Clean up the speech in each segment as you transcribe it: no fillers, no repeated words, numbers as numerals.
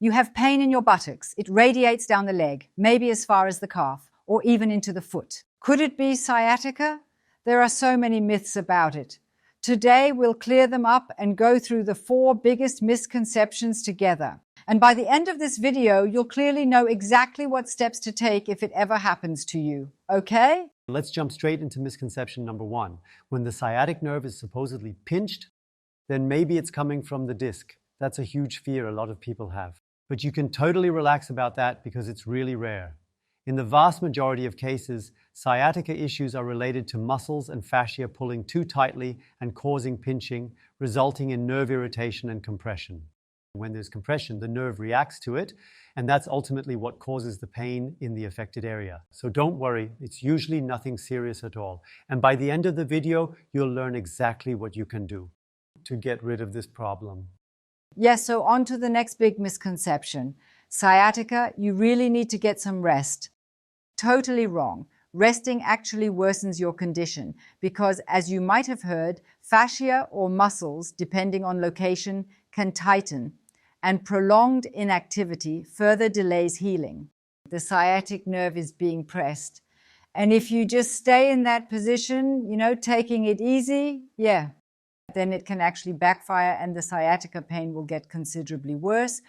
You have pain in your buttocks. It radiates down the leg, maybe as far as the calf, or even into the foot. Could it be sciatica? There are so many myths about it. Today, we'll clear them up and go through the 4 biggest misconceptions together. And by the end of this video, you'll clearly know exactly what steps to take if it ever happens to you. Okay? Let's jump straight into misconception number 1. When the sciatic nerve is supposedly pinched, then maybe it's coming from the disc. That's a huge fear a lot of people have. But you can totally relax about that because it's really rare. In the vast majority of cases, sciatica issues are related to muscles and fascia pulling too tightly and causing pinching, resulting in nerve irritation and compression. When there's compression, the nerve reacts to it, and that's ultimately what causes the pain in the affected area. So don't worry, it's usually nothing serious at all. And by the end of the video, you'll learn exactly what you can do to get rid of this problem. Yes, so on to the next big misconception. Sciatica, you really need to get some rest. Totally wrong. Resting actually worsens your condition because, as you might have heard, fascia or muscles, depending on location, can tighten, and prolonged inactivity further delays healing. The sciatic nerve is being pressed. And if you just stay in that position, taking it easy, then it can actually backfire and the sciatica pain will get considerably worse.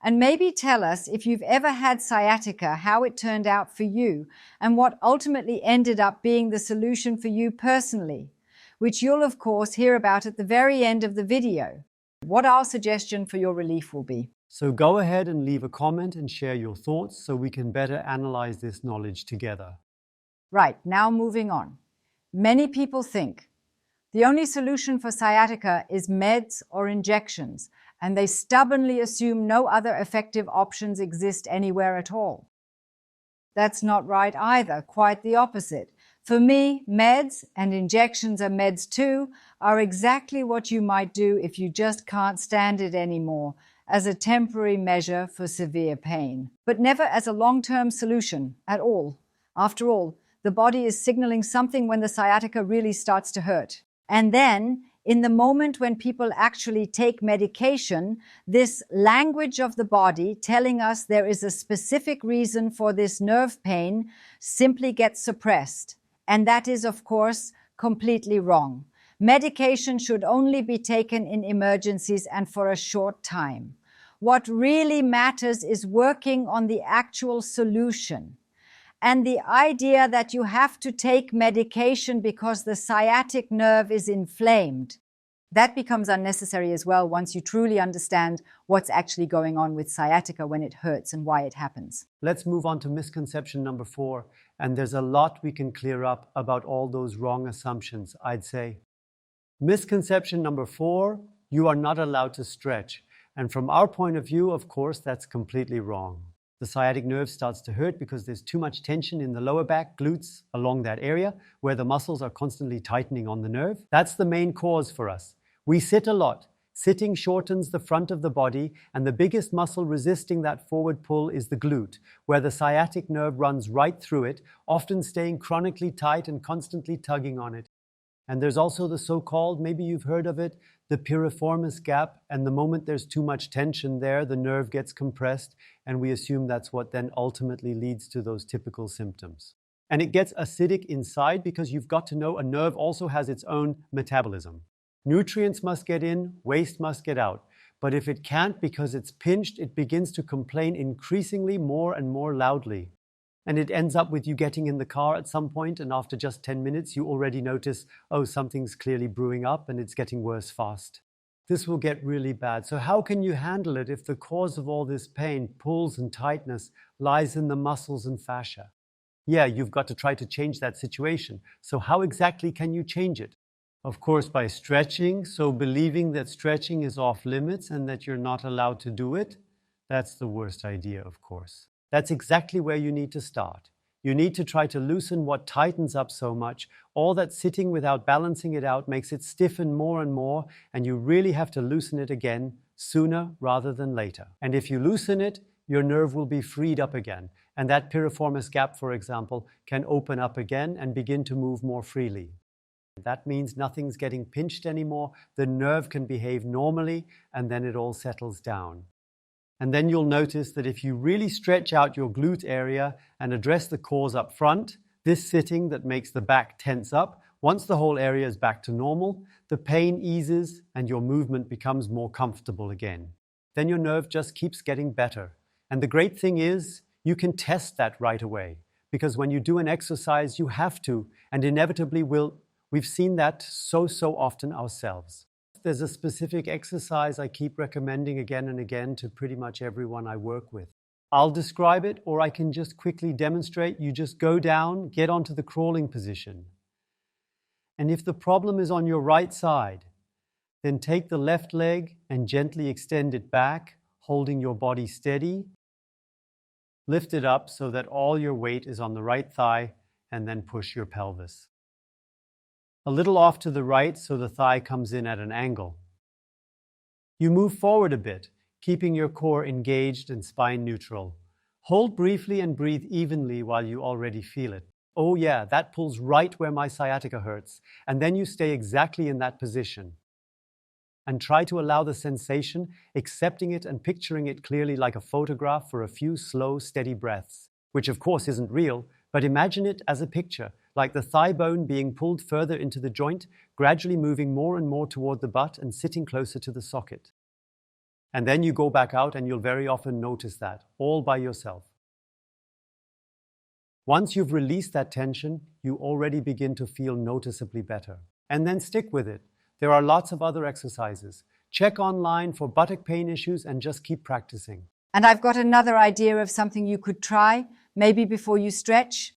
And maybe tell us if you've ever had sciatica, how it turned out for you, and what ultimately ended up being the solution for you personally, which you'll of course hear about at the very end of the video. What our suggestion for your relief will be. So go ahead and leave a comment and share your thoughts so we can better analyze this knowledge together. Right, now moving on. Many people think the only solution for sciatica is meds or injections, and they stubbornly assume no other effective options exist anywhere at all. That's not right either, quite the opposite. For me, meds, and injections are meds too, are exactly what you might do if you just can't stand it anymore, as a temporary measure for severe pain, but never as a long-term solution at all. After all, the body is signaling something when the sciatica really starts to hurt. And then, in the moment when people actually take medication, this language of the body telling us there is a specific reason for this nerve pain simply gets suppressed. And that is, of course, completely wrong. Medication should only be taken in emergencies and for a short time. What really matters is working on the actual solution. And the idea that you have to take medication because the sciatic nerve is inflamed, that becomes unnecessary as well once you truly understand what's actually going on with sciatica when it hurts and why it happens. Let's move on to misconception number 4, and there's a lot we can clear up about all those wrong assumptions, I'd say. Misconception number 4, you are not allowed to stretch. And from our point of view, of course, that's completely wrong. The sciatic nerve starts to hurt because there's too much tension in the lower back, glutes, along that area, where the muscles are constantly tightening on the nerve. That's the main cause for us. We sit a lot. Sitting shortens the front of the body, and the biggest muscle resisting that forward pull is the glute, where the sciatic nerve runs right through it, often staying chronically tight and constantly tugging on it. And there's also the so-called, maybe you've heard of it, the piriformis gap, and the moment there's too much tension there, the nerve gets compressed, and we assume that's what then ultimately leads to those typical symptoms. And it gets acidic inside because you've got to know a nerve also has its own metabolism. Nutrients must get in, waste must get out. But if it can't because it's pinched, it begins to complain increasingly more and more loudly. And it ends up with you getting in the car at some point, and after just 10 minutes, you already notice, oh, something's clearly brewing up and it's getting worse fast. This will get really bad. So how can you handle it if the cause of all this pain, pulls and tightness, lies in the muscles and fascia? Yeah, you've got to try to change that situation. So how exactly can you change it? Of course, by stretching. So believing that stretching is off limits and that you're not allowed to do it, that's the worst idea, of course. That's exactly where you need to start. You need to try to loosen what tightens up so much. All that sitting without balancing it out makes it stiffen more and more, and you really have to loosen it again sooner rather than later. And if you loosen it, your nerve will be freed up again. And that piriformis gap, for example, can open up again and begin to move more freely. That means nothing's getting pinched anymore, the nerve can behave normally, and then it all settles down. And then you'll notice that if you really stretch out your glute area and address the cause up front, this sitting that makes the back tense up, once the whole area is back to normal, the pain eases and your movement becomes more comfortable again. Then your nerve just keeps getting better. And the great thing is, you can test that right away. Because when you do an exercise, you have to, and inevitably will. We've seen that so often ourselves. There's a specific exercise I keep recommending again and again to pretty much everyone I work with. I'll describe it, or I can just quickly demonstrate. You just go down, get onto the crawling position. And if the problem is on your right side, then take the left leg and gently extend it back, holding your body steady. Lift it up so that all your weight is on the right thigh, and then push your pelvis. A little off to the right so the thigh comes in at an angle. You move forward a bit, keeping your core engaged and spine neutral. Hold briefly and breathe evenly while you already feel it. Oh yeah, that pulls right where my sciatica hurts. And then you stay exactly in that position. And try to allow the sensation, accepting it and picturing it clearly like a photograph for a few slow, steady breaths, which of course isn't real, but imagine it as a picture, like the thigh bone being pulled further into the joint, gradually moving more and more toward the butt and sitting closer to the socket. And then you go back out and you'll very often notice that, all by yourself. Once you've released that tension, you already begin to feel noticeably better. And then stick with it. There are lots of other exercises. Check online for buttock pain issues and just keep practicing. And I've got another idea of something you could try, maybe before you stretch.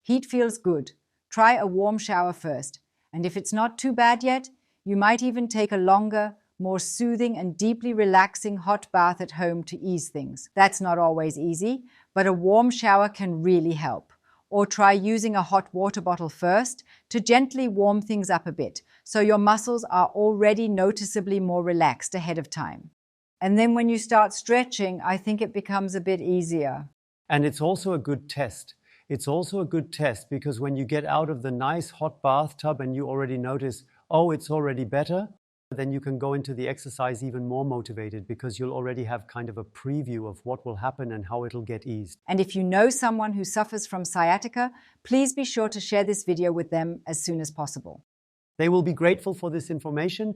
Heat feels good. Try a warm shower first. And if it's not too bad yet, you might even take a longer, more soothing and deeply relaxing hot bath at home to ease things. That's not always easy, but a warm shower can really help. Or try using a hot water bottle first to gently warm things up a bit, so your muscles are already noticeably more relaxed ahead of time. And then when you start stretching, I think it becomes a bit easier. And it's also a good test. It's also a good test because when you get out of the nice hot bathtub and you already notice, oh, it's already better, then you can go into the exercise even more motivated because you'll already have kind of a preview of what will happen and how it'll get eased. And if you know someone who suffers from sciatica, please be sure to share this video with them as soon as possible. They will be grateful for this information.